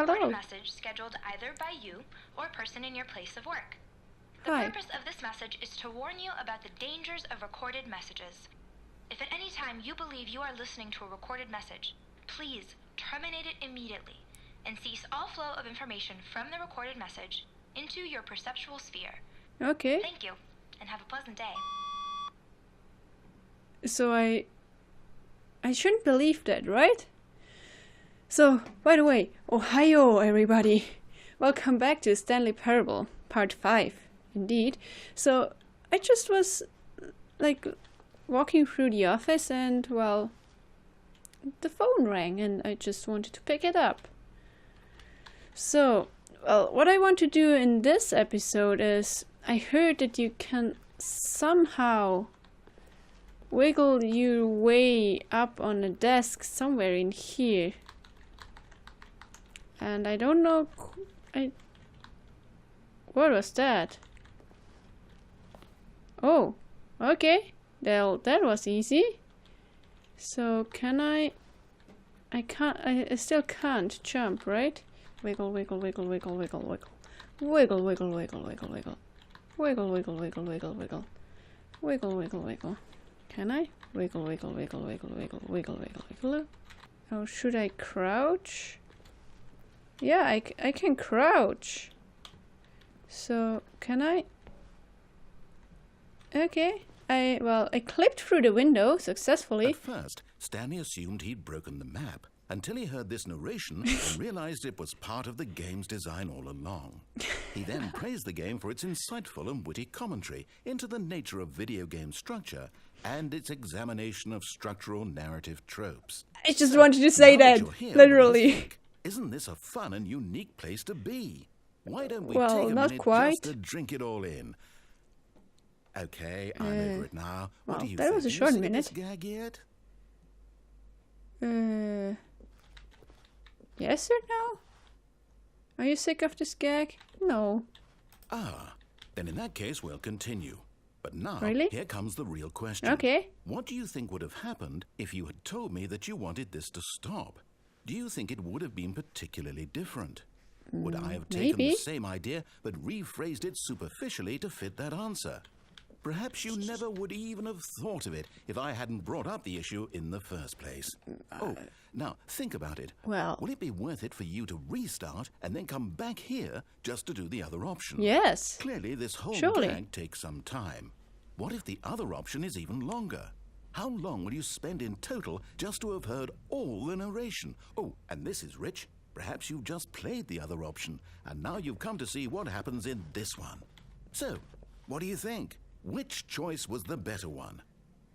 recorded hello. message scheduled either by you or a person in your place of work. The Hi. purpose of this message is to warn you about the dangers of recorded messages. If at any time you believe you are listening to a recorded message, please terminate it immediately and cease all flow of information from the recorded message into your perceptual sphere. Okay. Thank you, and have a pleasant day. So I shouldn't believe that, right? So, by the way, Ohio, everybody. Welcome back to Stanley Parable, part 5, indeed. So, I just was, like, walking through the office and, well, the phone rang and I just wanted to pick it up. So, well, what I want to do in this episode is, I heard that you can somehow wiggle your way up on a desk somewhere in here. And I don't know... What was that? Oh, okay. Well, that was easy. So, can I can't... I still can't jump, right? Wiggle, wiggle, wiggle, wiggle, wiggle, wiggle. Wiggle, wiggle, wiggle, wiggle, wiggle. Wiggle, wiggle, wiggle, wiggle, wiggle. Wiggle, wiggle, wiggle. Can I? Wiggle, wiggle, wiggle, wiggle, wiggle, wiggle, wiggle, wiggle. Oh, should I crouch? Yeah, I can crouch. So, can I? Okay. I clipped through the window successfully. At first, Stanley assumed he'd broken the map until he heard this narration and realized it was part of the game's design all along. He then praised the game for its insightful and witty commentary into the nature of video game structure and its examination of structural narrative tropes. I just wanted to say Now that, you're here, literally. what do you think? Isn't this a fun and unique place to be? Why don't we Well, take a not minute quite. just to drink it all in? Okay, I'm over it now. What well, do you that think? was a Are you short sick of minute. this gag yet? Yes or no? Are you sick of this gag? No. Ah, then in that case we'll continue. But now, Really? here comes the real question. Okay. What do you think would have happened if you had told me that you wanted this to stop? Do you think it would have been particularly different? Would I have taken maybe. the same idea but rephrased it superficially to fit that answer? Perhaps you never would even have thought of it if I hadn't brought up the issue in the first place. Oh, now think about it. Well- Will it be worth it for you to restart and then come back here just to do the other option? Yes. Clearly, this whole Surely. gag takes some time. What if the other option is even longer? How long will you spend in total just to have heard all the narration? Oh, and this is rich. Perhaps you've just played the other option, and now you've come to see what happens in this one. So, what do you think? Which choice was the better one?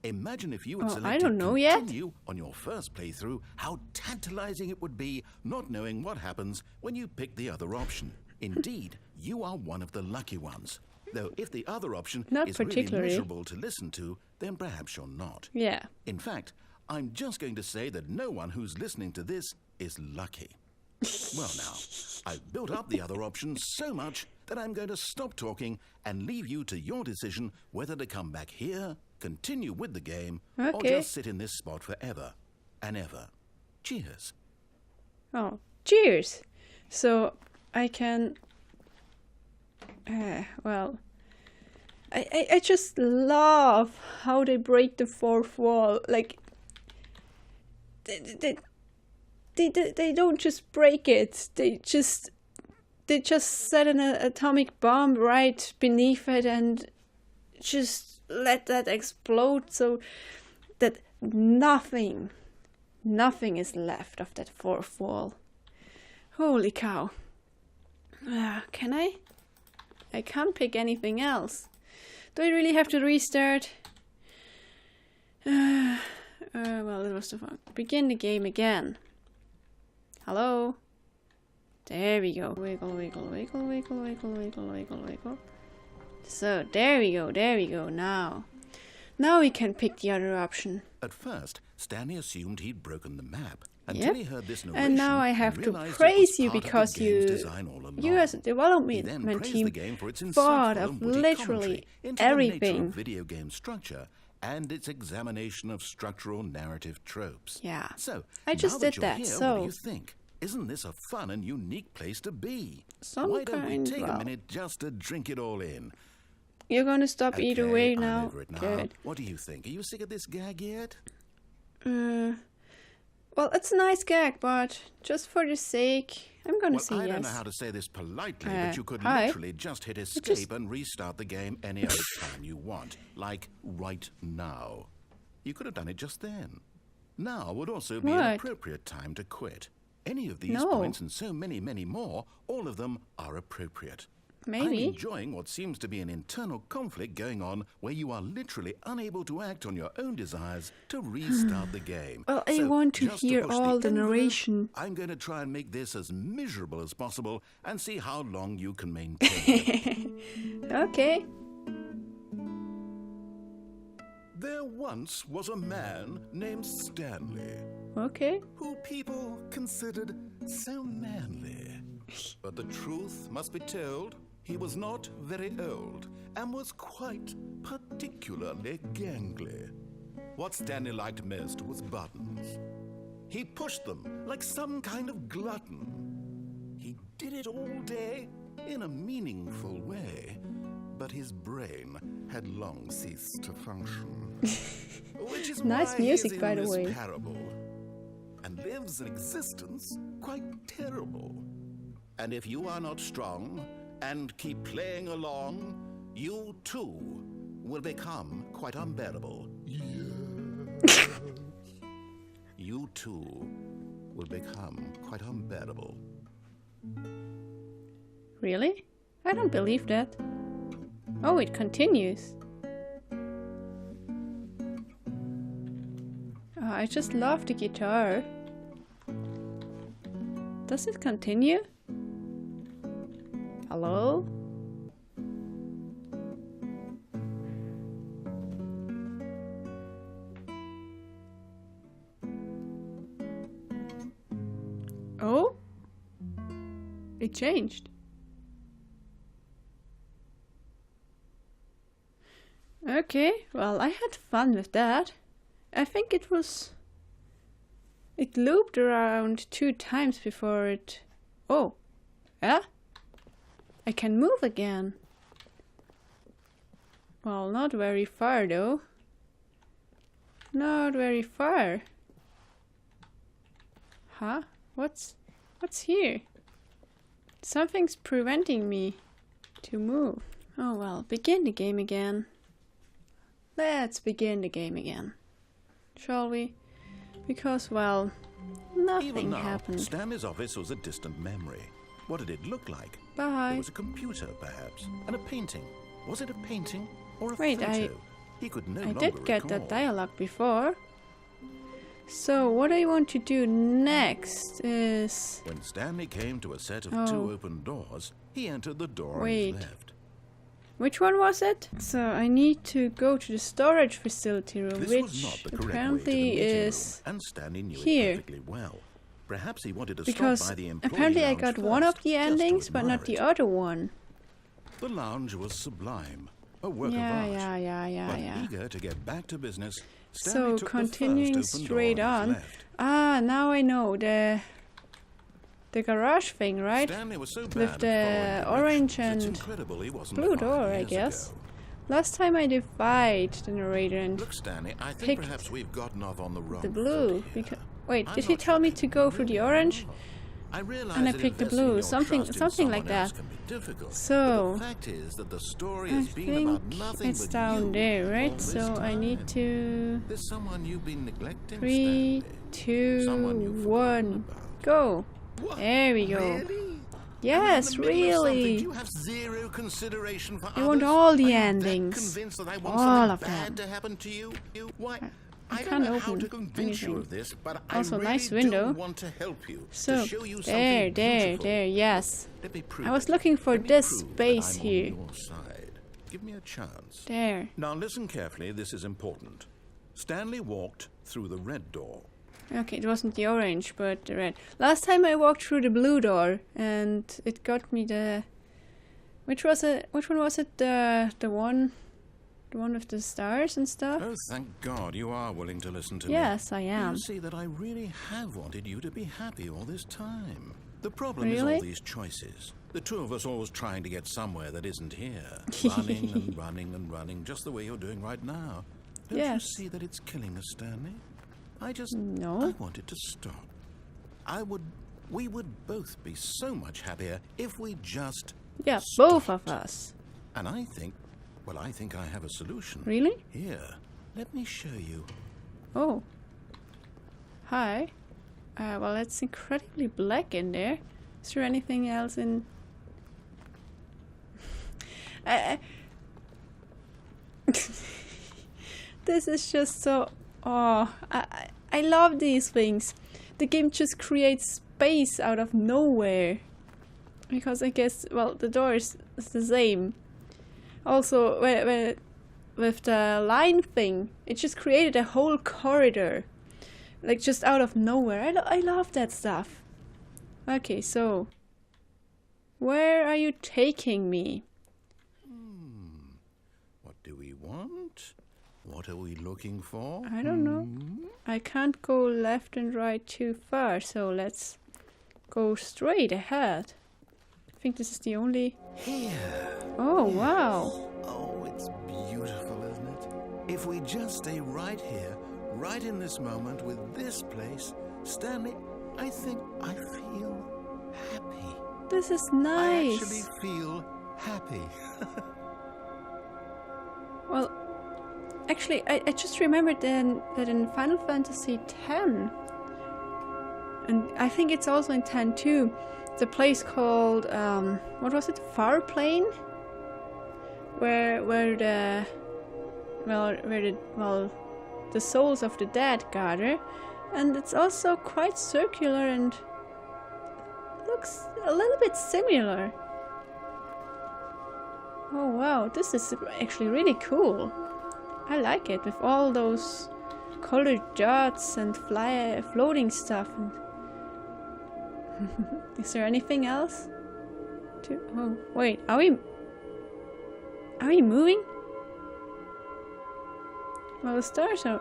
Imagine if you had Oh, I selected don't know yet. continue on your first playthrough, how tantalizing it would be not knowing what happens when you pick the other option. Indeed, you are one of the lucky ones. Though if the other option Not is really particularly. miserable to listen to, then perhaps you're not. Yeah. In fact, I'm just going to say that no one who's listening to this is lucky. Well now, I've built up the other option so much that I'm going to stop talking and leave you to your decision whether to come back here, continue with the game, or Okay. just sit in this spot forever and ever. Cheers. Oh, cheers. So, I can... well... I just love how they break the fourth wall. Like... They don't just break it. They just set an atomic bomb right beneath it and just let that explode so that nothing is left of that fourth wall. Holy cow. Can I? I can't pick anything else. Do I really have to restart? Well, it was too fun. Begin the game again. Hello? There we go. Wiggle, wiggle, wiggle, wiggle, wiggle, wiggle, wiggle, wiggle. So, there we go, now. Now we can pick the other option. At first, Stanley assumed he'd broken the map until he heard this narration And now I have to realized it praise was you part of the because game's design all along. you as a He development then praised team the game for its thought insightful of and witty literally commentary into the nature everything. of video game structure and its examination of structural narrative tropes. Yeah. So, I just now that did you're that, here, what so- do you think? Isn't this a fun and unique place to be? Some Why don't we kind, take well. a minute just to drink it all in? You're gonna stop either Okay, way I'm now? over it now. Good. What do you think? Are you sick of this gag yet? Well, it's a nice gag, but just for the sake, I'm gonna say I yes. don't know how to say this politely, but you could hi. literally just hit escape and restart the game any other time you want. Like right now. You could have done it just then. Now would also be an What? appropriate time to quit. Any of these No. points and so many, many more, all of them are appropriate. I'm Maybe. enjoying what seems to be an internal conflict going on where you are literally unable to act on your own desires to restart the game. Well, I So, want to just hear push all the envelope, narration. I'm going to try and make this as miserable as possible and see how long you can maintain it. Okay. There once was a man named Stanley, Okay. who people considered so manly. But the truth must be told, he was not very old and was quite particularly gangly. What Stanley liked most was buttons. He pushed them like some kind of glutton. He did it all day in a meaningful way, but his brain had long ceased to function. Which is Nice why music, he is by in the this way. parable and lives an existence quite terrible. And if you are not strong and keep playing along, you too will become quite unbearable. You too will become quite unbearable. Really? I don't believe that. Oh, it continues. Oh, I just love the guitar. Does it continue? Hello? Oh? It changed. Okay, well, I had fun with that. I think it looped around 2 times before it... Oh, yeah? I can move again. Well, not very far though. Not very far. Huh? What's here? Something's preventing me to move. Oh well, begin the game again. Let's begin the game again. Shall we? Because, well, Even nothing now, happened. Stanley's office was a distant memory. What did it look like? It Bye. was a computer, perhaps, and a painting. Was it a painting or a Wait, photo? He could no I longer did get that recall. dialogue before. So what I want to do next is... When Stanley came to a set of Oh. 2 open doors, he entered the door on Wait. his left. Which one was it? So I need to go to the storage facility room, This which was not the correct way to the apparently meeting is... room, and Stanley knew here. it perfectly well. Perhaps he wanted to Because stop by the employee apparently I lounge got one first, of the just to endings, but not admire the it. other one. The lounge was sublime, a work of Yeah, art. yeah. But eager to get back to business, So Stanley took continuing the first open straight door on on. his left. Ah, now I know the garage thing, right? Stanley was so bad With at the following orange directions, and it's incredible he wasn't blue 5 door, I years guess. ago. Last time I defied the narrator and Look, Stanley, I think picked perhaps we've gotten off on the wrong the foot blue. here. Because wait, I'm did he not tell sure me if to you go can for the really orange? know. I realize And I that picked the investing blue, your something trust in like someone that. else can be difficult. So, But the fact is that the story I has been about think nothing it's but down you there, all right? this So I need time. to... There's someone you've been neglecting, 3, Stanley. Someone 2, you've forgotten 1, about. go! What? There we go. Really? Yes, I'm in the middle of something. Do really! you have zero consideration for I want others? all the Are you that endings. convinced that I want All something of bad them. to happen to you? Why? I can't don't know how open to convince you anything. of this, but Also, I really nice window. do want to help you. So, to show you there, something beautiful. yes. Let me prove I was it. looking for Let me this prove that space I'm here. On your side. Give me a chance. There. Now listen carefully. This is important. Stanley walked through the red door. Okay, it wasn't the orange, but the red. Last time I walked through the blue door, and it got me the... Which one was it? The The one with the stars and stuff? Oh, thank God you are willing to listen to me. Yes, I am. You see that I really have wanted you to be happy all this time. The problem is Really? all these choices. The two of us always trying to get somewhere that isn't here. Running and running and running, just the way you're doing right now. Don't you Yes. see that it's killing us, Stanley? No. I want it to stop. We would both be so much happier if we just Yeah, both stopped. of us. And I think I have a solution. Really? Here, let me show you. Oh. Hi. Well, it's incredibly black in there. Is there anything else in... This is just so... Oh, I love these things. The game just creates space out of nowhere. Because I guess, well, the door is the same. Also, with the line thing, it just created a whole corridor. Like, just out of nowhere. I love that stuff. Okay, so... Where are you taking me? What do we want? What are we looking for? I don't know. I can't go left and right too far, so let's go straight ahead. I think this is the only... Here. Oh, wow. Oh, it's beautiful, isn't it? If we just stay right here, right in this moment with this place, Stanley, I think I feel happy. This is I nice. actually feel happy. Well, actually, I just remembered then that in Final Fantasy X, and I think it's also in 10 too, the place called, what was it, Far Plane? Where the souls of the dead gather, and it's also quite circular and looks a little bit similar. Oh wow, this is actually really cool. I like it, with all those colored dots and floating stuff. And is there anything else? Oh wait, are we moving? Well, the stars are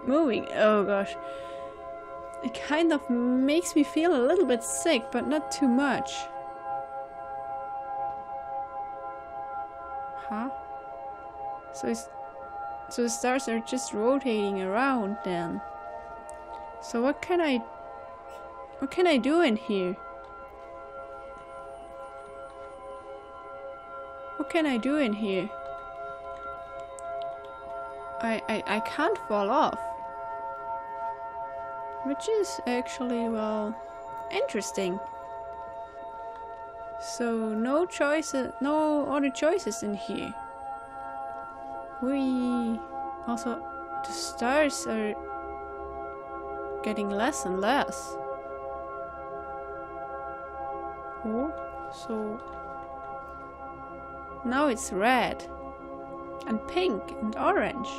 moving. Oh gosh. It kind of makes me feel a little bit sick, but not too much. Huh? So the stars are just rotating around then. So what can I do in here? What can I do in here? I can't fall off. Which is actually, well, interesting. So no other choices in here. Also, the stars are getting less and less. Oh, so now it's red and pink and orange.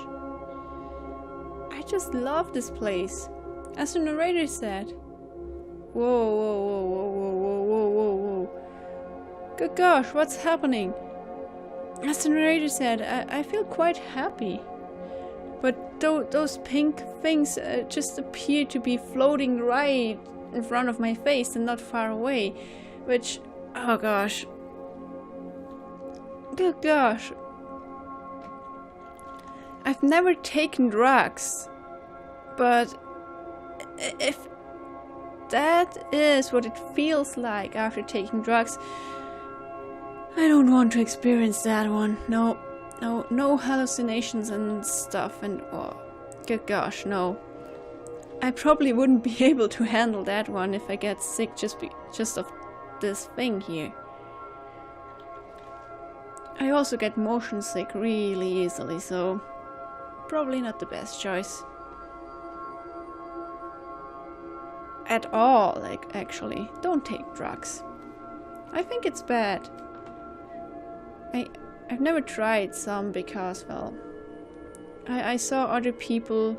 I just love this place. As the narrator said. Whoa, whoa, whoa, whoa, whoa, whoa, whoa, whoa. Good gosh, what's happening? As the narrator said, I feel quite happy. But those pink things just appear to be floating right in front of my face and not far away. Which, oh gosh. Good gosh. I've never taken drugs. But if that is what it feels like after taking drugs, I don't want to experience that one. No hallucinations and stuff, and oh, good gosh, no. I probably wouldn't be able to handle that one if I get sick just of this thing here. I also get motion sick really easily, so probably not the best choice. At all, actually. Don't take drugs. I think it's bad. I've never tried some because, well, I saw other people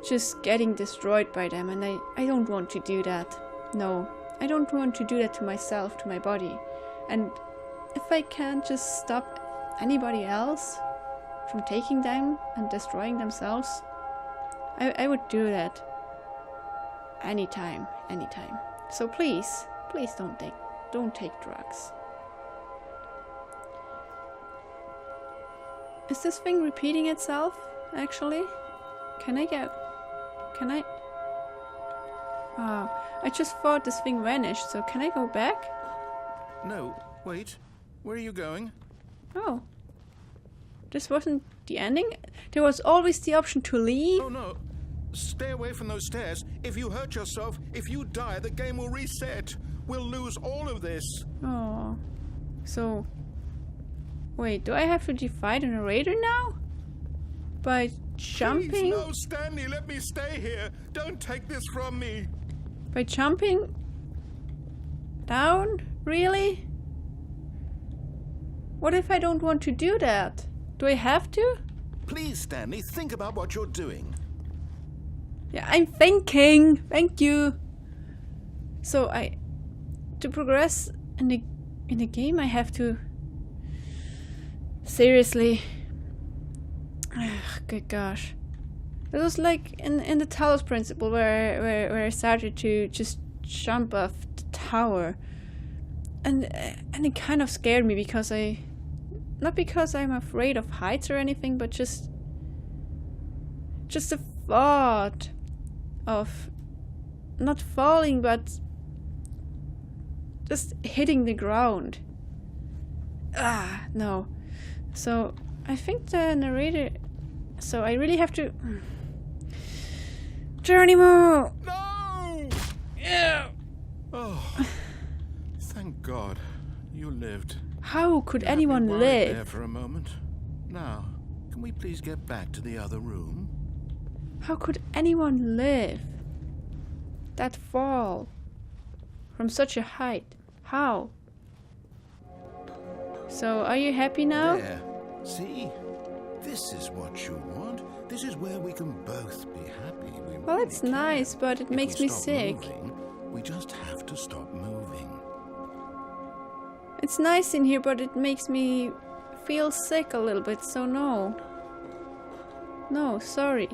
just getting destroyed by them, and I don't want to do that. No, I don't want to do that to myself, to my body. And if I can't just stop anybody else, from taking them and destroying themselves, I would do that. Anytime. So please don't take drugs. Is this thing repeating itself, actually? Can I? Oh, I just thought this thing vanished, so can I go back? No, wait. Where are you going? Oh. This wasn't the ending? There was always the option to leave? Oh no. Stay away from those stairs. If you hurt yourself, if you die, the game will reset. We'll lose all of this. Oh. So... Wait, do I have to defy the narrator now? By jumping? Please, no, Stanley, let me stay here. Don't take this from me. By jumping down? Really? What if I don't want to do that? Do I have to? Please, Stanley, think about what you're doing. Yeah, I'm thinking. Thank you. So to progress in the game, I have to seriously. Good gosh, it was like in the Talos Principle where I started to just jump off the tower, and it kind of scared me because not because I'm afraid of heights or anything, but just the thought of not falling but just hitting the ground. No. So I think the narrator, so I really have to Geronimo! No! Yeah. Oh, thank God you lived. How could You had me anyone worried live? there for a moment. Now, can we please get back to the other room? How could anyone live? That fall from such a height. How? So, are you happy now? There. See? This is what you want. This is where we can both be happy. Well, it's nice, but it makes me sick. We just have to stop moving. It's nice in here, but it makes me feel sick a little bit, so no. No, sorry.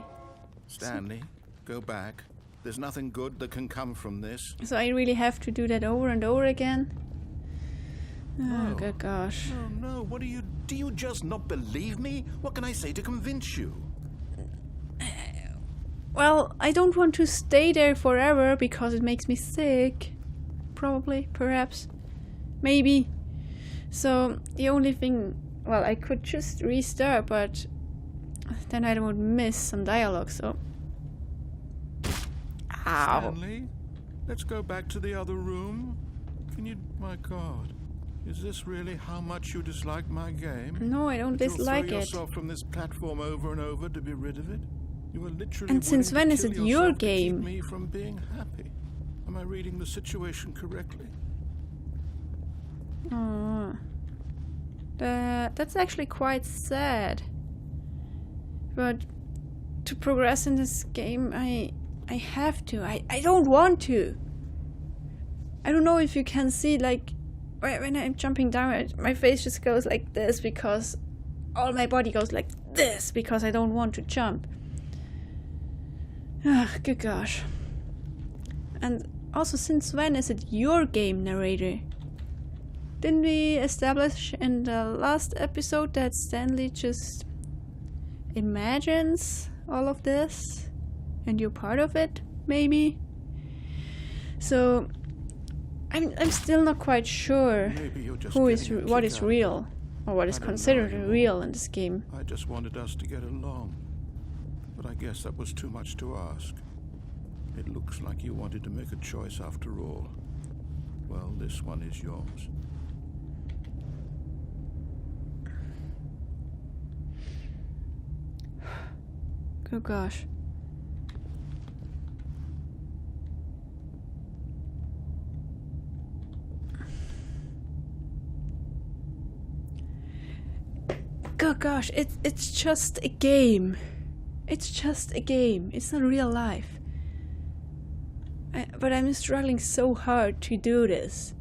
Stanley, go back. There's nothing good that can come from this. So I really have to do that over and over again? Oh, No. good gosh. No, what do you just not believe me? What can I say to convince you? Well, I don't want to stay there forever because it makes me sick. Probably, perhaps, maybe. So the only thing, well, I could just restart, but then I would miss some dialogue, so... Ow. Stanley, let's go back to the other room. Can you... My God. Is this really how much you dislike my game? No, I don't dislike You'll it. throw yourself from this platform over and over to be rid of it? You are literally And since when willing to is it kill your yourself to keep game? me from being happy. Am I reading the situation correctly? Oh. That's actually quite sad. But to progress in this game, I have to. I don't want to. I don't know if you can see, like, when I'm jumping down, my face just goes like this because all my body goes like this because I don't want to jump. Good gosh. And also, since when is it your game, narrator? Didn't we establish in the last episode that Stanley just imagines all of this and you're part of it, maybe? So I'm still not quite sure Maybe you're just who is getting a what kick is out of real or what is I don't know considered anymore. real in this game. I just wanted us to get along. But I guess that was too much to ask. It looks like you wanted to make a choice after all. Well, this one is yours. Oh gosh. Good gosh, it's just a game. It's just a game. It's not real life. But I'm struggling so hard to do this.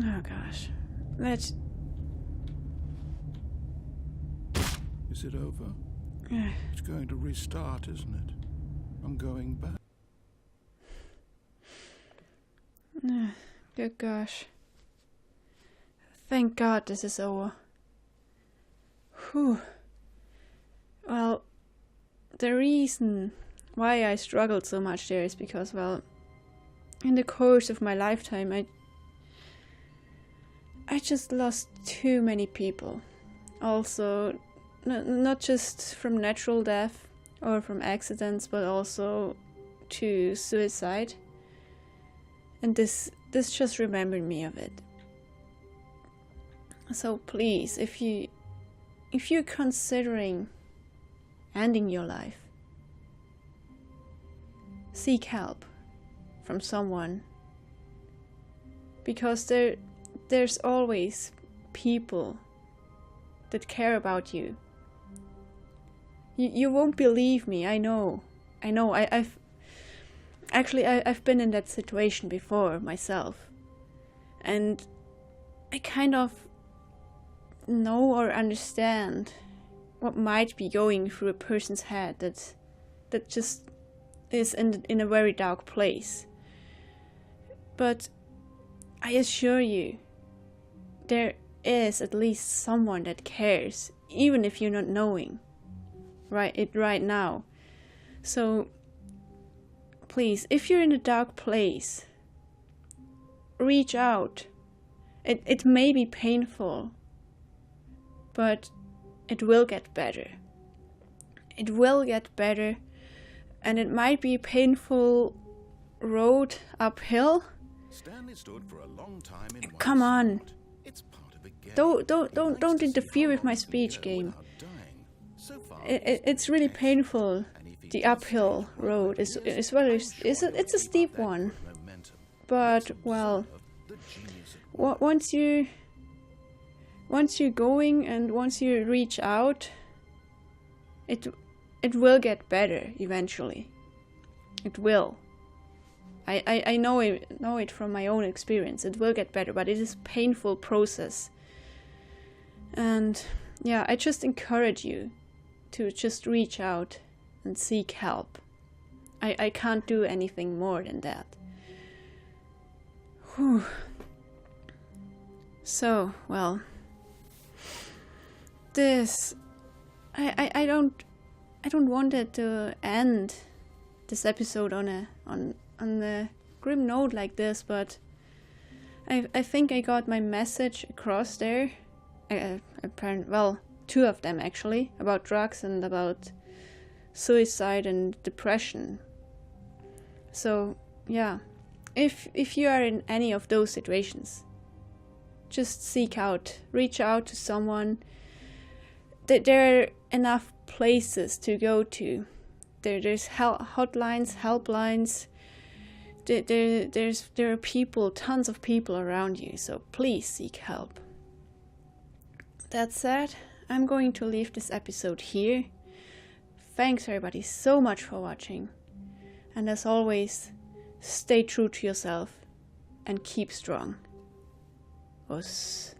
Oh gosh. Let's... Is it over? It's going to restart, isn't it? I'm going back. Good gosh. Thank God this is over. Whew. Well, the reason why I struggled so much there is because, well, in the course of my lifetime, I just lost too many people. Also, not just from natural death or from accidents, but also to suicide. And this just reminded me of it. So please, if you're considering ending your life, seek help from someone, because there's always people that care about you. You won't believe me. I know. I've been in that situation before myself, and I kind of know or understand what might be going through a person's head that just is in a very dark place. But I assure you, there is at least someone that cares, even if you're not knowing right now. So please, if you're in a dark place, reach out. It may be painful, but it will get better. It will get better, and it might be a painful road uphill. Stanley stood for a long time in one Come on. spot. It's part of a game. Don't interfere with my speech game. It's really painful. The uphill road is it's a steep one. But well, once you're going and once you reach out, it will get better eventually. It will. I know it from my own experience. It will get better, but it is a painful process. And yeah, I just encourage you to just reach out and seek help. I can't do anything more than that. Whew. So, well, this I don't want it to end this episode on a grim note like this, but I think I got my message across there. Well, two of them actually, about drugs and about suicide and depression. So yeah, if you are in any of those situations, just seek out, reach out to someone. There are enough places to go to. There's hotlines, helplines. There are people, tons of people around you. So please seek help. That said, I'm going to leave this episode here. Thanks everybody so much for watching. And as always, stay true to yourself and keep strong. Us.